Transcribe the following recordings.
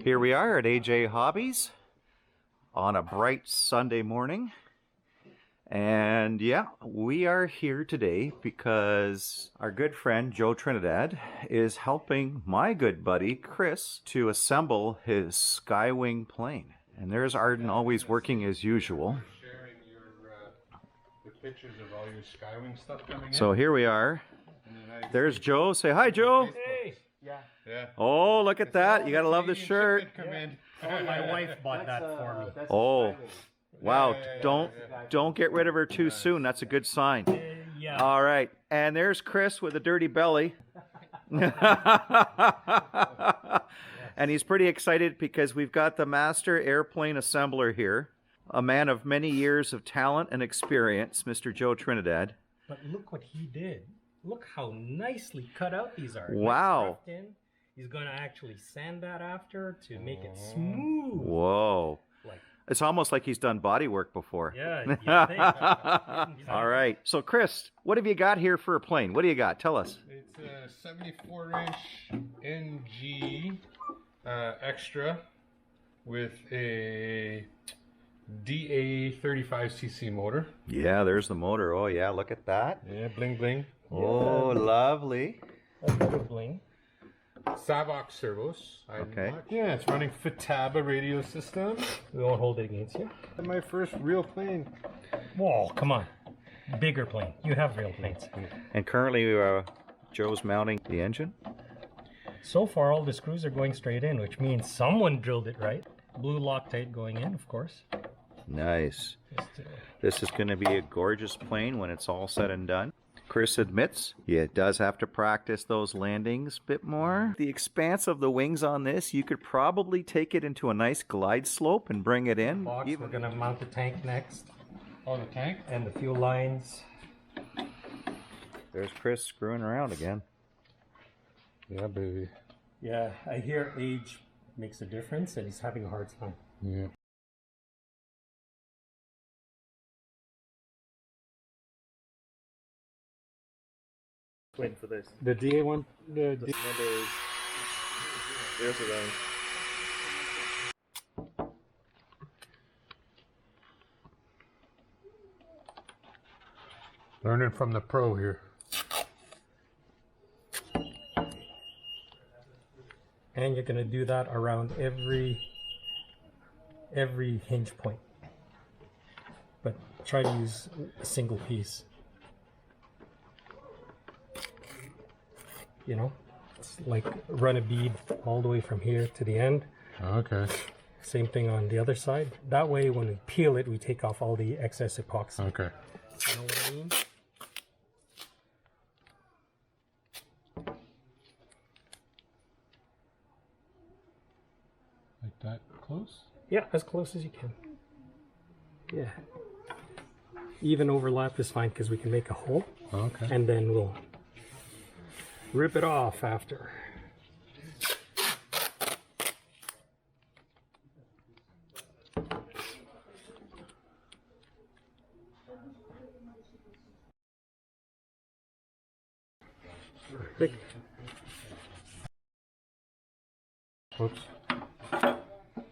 Here we are at AJ Hobbies on a bright Sunday morning. And yeah, we are here today because our good friend Joe Trinidad is helping my good buddy Chris to assemble his SkyWing plane. And there's Arden always working as usual. Sharing the pictures of all your SkyWing stuff coming in. So here we are. There's Joe. Say hi, Joe. Hey. Yeah. Oh, look at that. You gotta love the shirt. My wife bought that for me. Oh, wow. Don't get rid of her too soon. That's a good sign. Yeah. All right. And there's Chris with a dirty belly. And he's pretty excited because we've got the master airplane assembler here, a man of many years of talent and experience, Mr. Joe Trinidad. But look what he did. Look how nicely cut out these are. Wow. He's going to actually sand that after to make it smooth. Whoa. It's almost like he's done body work before. Yeah, you think. All right. So, Chris, what have you got here for a plane? What do you got? Tell us. It's a 74-inch NG extra with a DA 35cc motor. Yeah, there's the motor. Oh, yeah, look at that. Yeah, bling bling. Oh, lovely. That's good bling. Savox servos. Okay. Yeah, it's running Futaba radio system. We won't hold it against you. My first real plane. Whoa, come on. Bigger plane. You have real planes. And currently, Joe's mounting the engine. So far, all the screws are going straight in, which means someone drilled it right. Blue Loctite going in, of course. Nice. This is going to be a gorgeous plane when it's all said and done. Chris admits, yeah, it does have to practice those landings a bit more. The expanse of the wings on this, you could probably take it into a nice glide slope and bring it in. We're going to mount the tank next. Oh, the tank? And the fuel lines. There's Chris screwing around again. Yeah, baby. Yeah, I hear age makes a difference and he's having a hard time. Yeah. Waiting for this. The DA one? There's the thing. Learning from the pro here. And you're going to do that around every hinge point. But try to use a single piece. You know, it's like run a bead all the way from here to the end. Okay. Same thing on the other side. That way when we peel it, we take off all the excess epoxy. Okay. You know what I mean? Like that close? Yeah, as close as you can. Yeah. Even overlap is fine because we can make a hole. Okay. And then we'll rip it off after. Perfect. Whoops.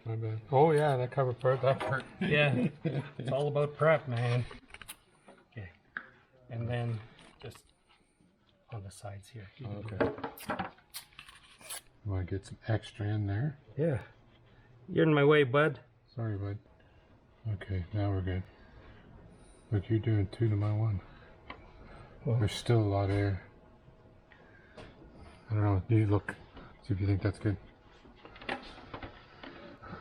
My bad. Oh yeah, that cover part, that part. Yeah, it's all about prep, man. Okay, and then just on the sides here. Okay. Want to get some extra in there? Yeah. You're in my way, bud. Sorry, bud. Okay, now we're good. Look, you're doing 2 to my 1. Well, there's still a lot of air. I don't know. You look. See if you think that's good.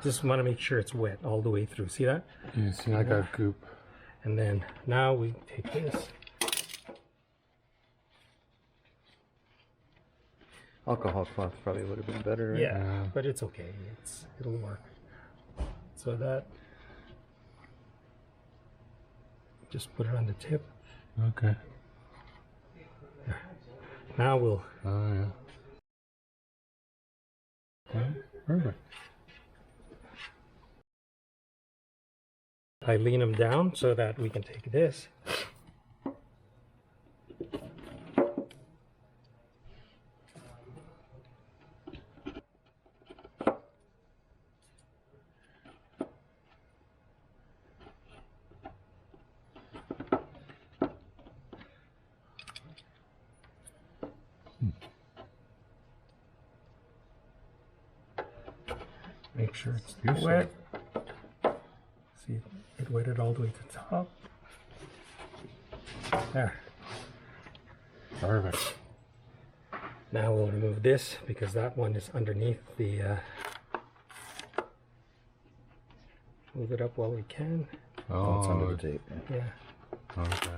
Just want to make sure it's wet all the way through. See that? Yeah, see, I got goop. And then now we take this. Alcohol cloth probably would have been better. Right? Yeah, but it's okay. It'll work. So that, just put it on the tip. Okay. There. Now we'll. Oh yeah. Okay, perfect. I lean them down so that we can take this. Make sure it's Use wet. See, it wetted all the way to the top. There. Perfect. Now we'll remove this because that one is underneath the. Move it up while we can. Oh, it's under the tape. Yeah. Yeah, Okay.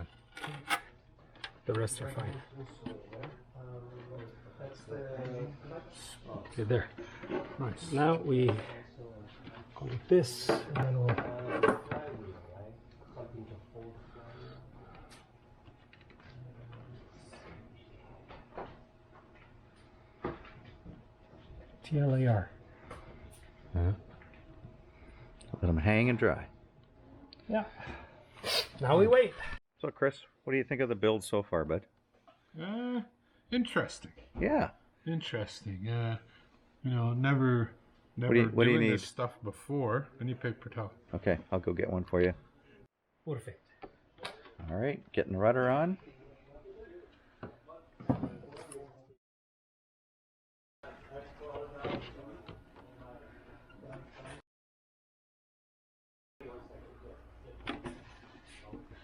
the rest are fine. Okay, there. Nice. Now we go with this, and then we'll. TLAR. Yeah. Let them hang and dry. Yeah. Now we wait. So, Chris, what do you think of the build so far, bud? Interesting. Yeah. Interesting. You know, never What do you doing need? this stuff before. Any paper towel. Okay, I'll go get one for you. Perfect. All right, getting the rudder on.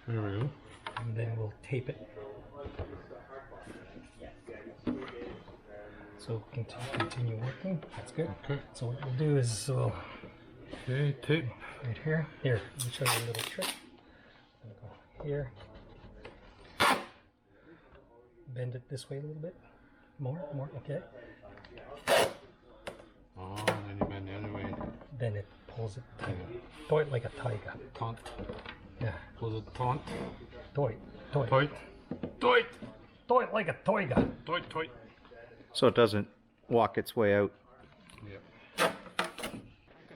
There we go. And then we'll tape it. So continue working. That's good. Okay. So what we'll do is we'll Okay, tape. right here. Here, let me show you a little trick. I'm gonna go here. Bend it this way a little bit. More. Okay. Oh, then you bend the other way. Then it pulls it tight. Toy it like a tiger. Taunt. Yeah. Was it taunt? Toy. Toit. Toit. Toy it like a tiger. Toit. Toit. So it doesn't walk its way out. Yeah.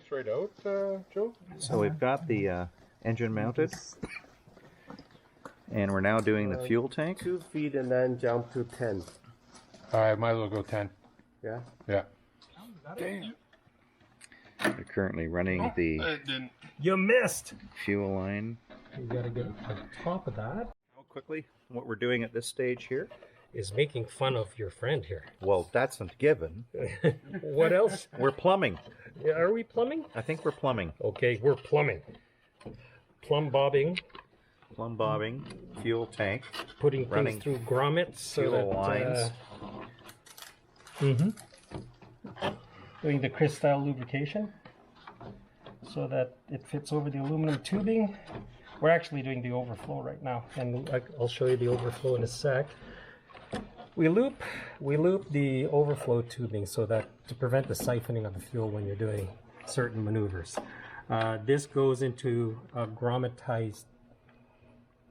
Straight out, Joe? So we've got the engine mounted. And we're now doing the fuel tank. 2 feet and then jump to 10. Alright, might as well go 10. Yeah? Yeah. We're currently running the Didn't. You missed. fuel line. You gotta get on top of that. Real quickly, what we're doing at this stage here. Is making fun of your friend here. Well, that's a given. What else? We're plumbing. Are we plumbing? I think we're plumbing. Okay, we're plumbing. Plumb bobbing, Plumb bobbing, fuel tank, putting Running things through grommets so fuel that, lines. Doing the crystal lubrication so that it fits over the aluminum tubing. We're actually doing the overflow right now, and I'll show you the overflow in a sec. We loop the overflow tubing so that to prevent the siphoning of the fuel when you're doing certain maneuvers. This goes into a grommetized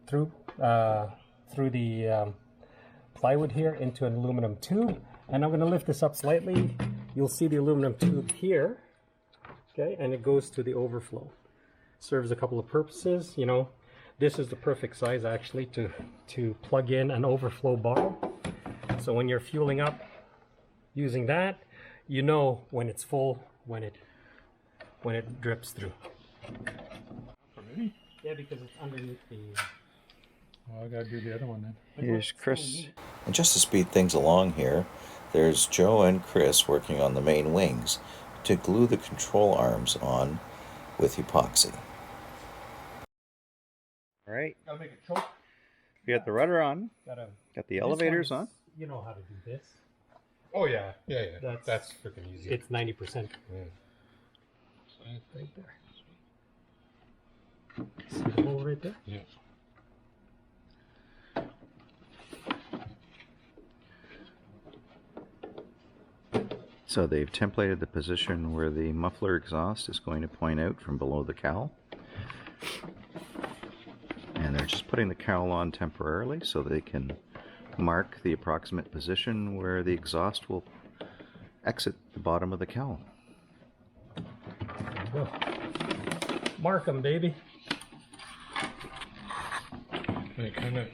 through the plywood here into an aluminum tube, and I'm going to lift this up slightly. You'll see the aluminum tube here, okay, and it goes to the overflow. Serves a couple of purposes. You know, this is the perfect size actually to plug in an overflow bottle. So when you're fueling up using that, you know when it's full, when it drips through. Yeah, because it's underneath the. Oh, I gotta do the other one then. Here's Chris. And just to speed things along here, there's Joe and Chris working on the main wings to glue the control arms on with epoxy. All right, Gotta make a choke. we got the rudder on, Gotta. got the elevators This on. one's- You know how to do this. Oh, yeah. Yeah. That's- That's freaking easy. It's 90% Yeah. right there. See the hole right there? Yeah. So they've templated the position where the muffler exhaust is going to point out from below the cowl. And they're just putting the cowl on temporarily so they can mark the approximate position where the exhaust will exit the bottom of the cowl. There you go. Mark 'em, baby. They kind of.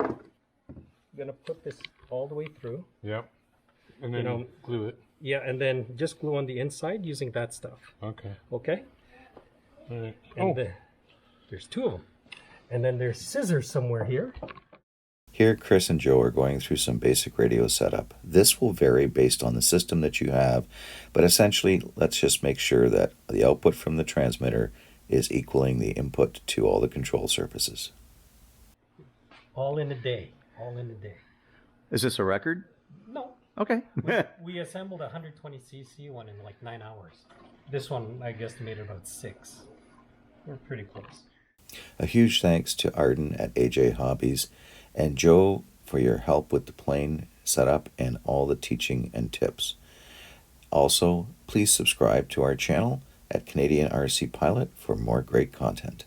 I'm gonna put this all the way through. Yep. And then know- glue it. Yeah, and then just glue on the inside using that stuff. Okay. Okay? All right. And there's two of them. And then there's scissors somewhere here. Here, Chris and Joe are going through some basic radio setup. This will vary based on the system that you have, but essentially, let's just make sure that the output from the transmitter is equaling the input to all the control surfaces. All in a day. All in a day. Is this a record? No. Okay. We assembled a 120cc one in like 9 hours. This one, I guess, made about 6. We're pretty close. A huge thanks to Arden at AJ Hobbies and Joe for your help with the plane setup and all the teaching and tips. Also, please subscribe to our channel at Canadian RC Pilot for more great content.